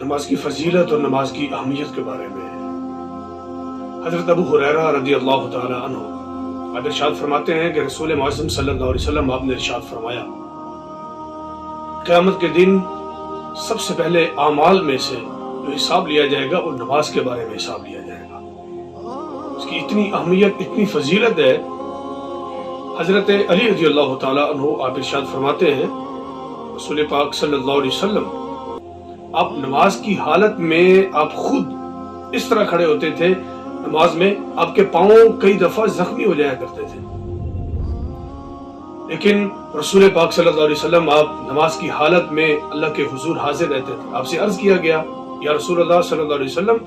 نماز کی فضیلت اور نماز کی اہمیت کے بارے میں حضرت ابو ہریرہ رضی اللہ تعالی عنہ آپ ارشاد فرماتے ہیں کہ رسول معظم صلی اللہ علیہ وسلم آپ نے ارشاد فرمایا، قیامت کے دن سب سے پہلے اعمال میں سے جو حساب لیا جائے گا وہ نماز کے بارے میں حساب لیا جائے گا۔ اس کی اتنی اہمیت، اتنی فضیلت ہے۔ حضرت علی رضی اللہ تعالی عنہ آپ ارشاد فرماتے ہیں، رسول پاک صلی اللہ علیہ وسلم آپ نماز کی حالت میں آپ خود اس طرح کھڑے ہوتے تھے، نماز میں آپ کے پاؤں کئی دفعہ زخمی ہو جایا کرتے تھے، لیکن رسول پاک صلی اللہ علیہ وسلم آپ نماز کی حالت میں اللہ کے حضور حاضر رہتے تھے۔ آپ سے عرض کیا گیا، یا رسول اللہ صلی اللہ علیہ وسلم،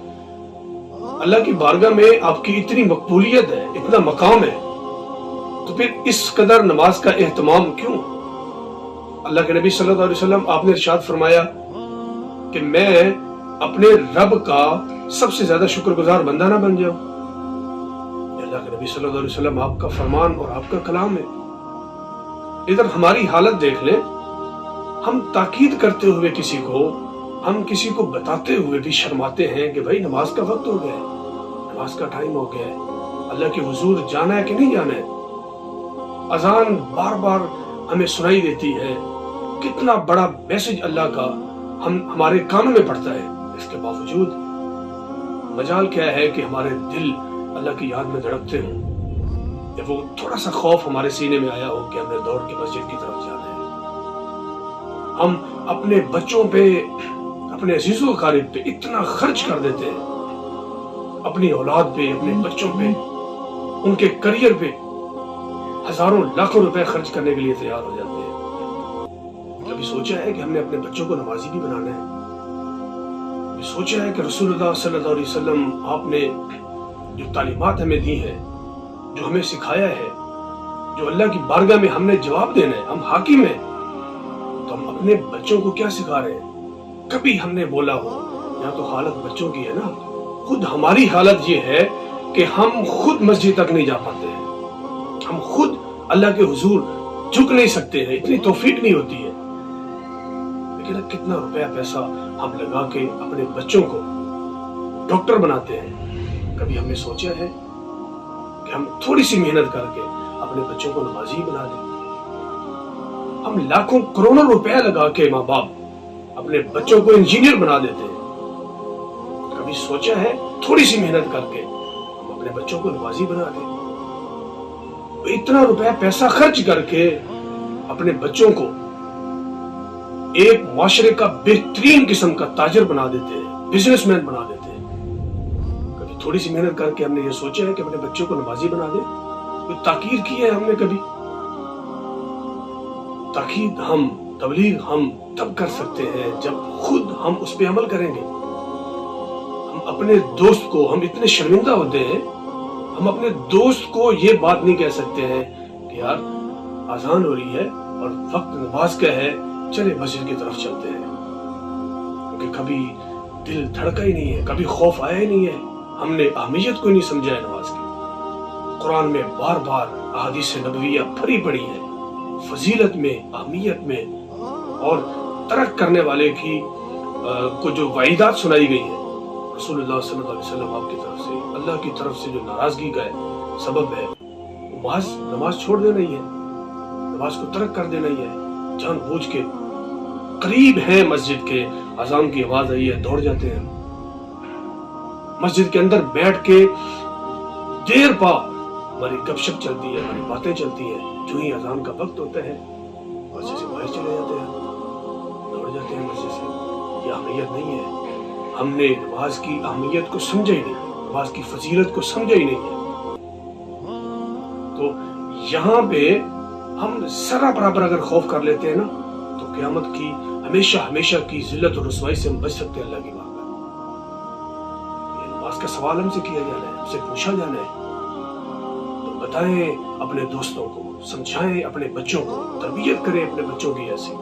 اللہ کی بارگاہ میں آپ کی اتنی مقبولیت ہے، اتنا مقام ہے، تو پھر اس قدر نماز کا اہتمام کیوں؟ اللہ کے نبی صلی اللہ علیہ وسلم آپ نے ارشاد فرمایا کہ میں اپنے رب کا سب سے زیادہ شکر گزار بندہ نہ بن جاؤں۔ اللہ کے نبی صلی اللہ علیہ وسلم آپ کا فرمان اور آپ کا کلام ہے۔ ادھر ہماری حالت دیکھ لیں، ہم تاکید کرتے ہوئے ہم کسی کو بتاتے ہوئے بھی شرماتے ہیں کہ بھائی نماز کا وقت ہو گیا ہے، نماز کا ٹائم ہو گیا ہے، اللہ کے حضور جانا ہے کہ نہیں جانا ہے۔ اذان بار بار ہمیں سنائی دیتی ہے، کتنا بڑا میسج اللہ کا ہمارے کانوں میں پڑتا ہے، اس کے باوجود مجال کیا ہے کہ ہمارے دل اللہ کی یاد میں دھڑکتے ہوں، یا وہ تھوڑا سا خوف ہمارے سینے میں آیا ہو کہ ہم نے دوڑ کے مسجد کی طرف جانا ہے۔ ہم اپنے بچوں پہ، اپنے عزیز و اقارب پہ اتنا خرچ کر دیتے ہیں، اپنی اولاد پہ، اپنے بچوں پہ، ان کے کریئر پہ ہزاروں لاکھوں روپے خرچ کرنے کے لیے تیار ہو جاتے ہیں۔ کبھی سوچا ہے کہ ہم نے اپنے بچوں کو نمازی بھی بنانا ہے؟ کبھی سوچا ہے کہ رسول اللہ صلی اللہ علیہ وسلم آپ نے جو تعلیمات ہمیں دی ہیں، جو ہمیں سکھایا ہے، جو اللہ کی بارگاہ میں ہم نے جواب دینا ہے، ہم حاکم ہیں، تو ہم اپنے بچوں کو کیا سکھا رہے ہیں؟ کبھی ہم نے بولا ہو؟ یا تو حالت بچوں کی ہے نا، خود ہماری حالت یہ ہے کہ ہم خود مسجد تک نہیں جا پاتے ہیں، ہم خود اللہ کے حضور جھک نہیں سکتے ہیں، اتنی توفیق نہیں ہوتی ہے، لیکن کتنا روپیہ پیسہ ہم لگا کے اپنے بچوں کو ڈاکٹر بناتے ہیں۔ کبھی ہم نے سوچا ہے کہ ہم تھوڑی سی محنت کر کے اپنے بچوں کو نمازی بنا دیں؟ ہم لاکھوں کروڑوں روپے لگا کے ماں باپ اپنے بچوں کو انجینئر بنا دیتے ہیں۔ کبھی سوچا ہے تھوڑی سی محنت کر کے ہم اپنے بچوں کو نمازی بنا دیں؟ اتنا روپے پیسہ خرچ کر کے اپنے بچوں کو ایک معاشرے کا بہترین قسم کا تاجر بنا دیتے ہیں، بزنس مین بنا دیتے ہیں۔ کبھی تھوڑی سی محنت کر کے ہم نے یہ سوچا ہے کہ اپنے بچوں کو نمازی بنا دیں؟ کوئی تاکید کی ہے ہم نے کبھی؟ تاکید تبلیغ ہم تب کر سکتے ہیں جب خود ہم اس پہ عمل کریں گے۔ ہم اپنے دوست کو، ہم اتنے شرمندہ ہوتے ہیں، ہم اپنے دوست کو یہ بات نہیں کہہ سکتے ہیں کہ یار اذان ہو رہی ہے اور وقت نماز کا ہے، چلے مسجد کی طرف چلتے ہیں، کیونکہ کبھی دل دھڑکا ہی نہیں ہے، کبھی خوف آیا ہی نہیں ہے، ہم نے اہمیت کو نہیں سمجھا ہے نماز کی۔ قرآن میں بار بار احادیث نبویہ بھری پڑی ہے فضیلت میں، اہمیت میں، اور ترک کرنے والے کو جو وعیدات سنائی گئی ہیں رسول اللہ صلی اللہ علیہ وسلم آپ کی طرف سے، اللہ کی طرف سے جو ناراضگی کا سبب ہے، نماز چھوڑ دینا ہی ہے، نماز کو ترک کر دینا ہی ہے۔ جان بوجھ کے قریب ہیں مسجد کے، اذان کی آواز آئی ہے، دوڑ جاتے ہیں، مسجد کے اندر بیٹھ کے دیر پا ہماری گپ شپ چلتی ہے، ہماری باتیں چلتی ہیں، جو ہی اذان کا وقت ہوتا ہے مسجد سے باہر چلے جاتے ہیں، دوڑ جاتے ہیں مسجد سے۔ یہ اہمیت نہیں ہے، ہم نے نماز کی اہمیت کو سمجھا ہی نہیں، نماز کی فضیلت کو سمجھا ہی نہیں ہے۔ تو یہاں پہ ہم ذرا برابر اگر خوف کر لیتے ہیں نا، تو قیامت کی ہمیشہ کی ذلت اور رسوائی سے ہم بچ سکتے ہیں اللہ کی بارگاہ میں۔ یہ نماز کا سوال ہم سے کیا جانا ہے، ہم سے پوچھا جانا ہے، تو بتائیں اپنے دوستوں کو، سمجھائیں اپنے بچوں کو، تربیت کریں اپنے بچوں کی ایسی،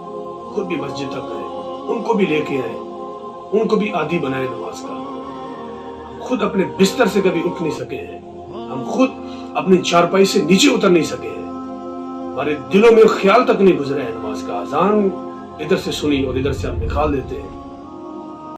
خود بھی مسجد تک آئیں، ان کو بھی لے کے آئیں، ان کو بھی عادی بنائیں نماز کا۔ ہم خود اپنے بستر سے کبھی اٹھ نہیں سکے ہیں، ہم خود اپنی چارپائی سے نیچے اتر نہیں سکے ہیں، ہمارے دلوں میں خیال تک نہیں گزرا ہے نماز کا۔ اذان ادھر سے سنی اور ادھر سے ہم نکال دیتے ہیں،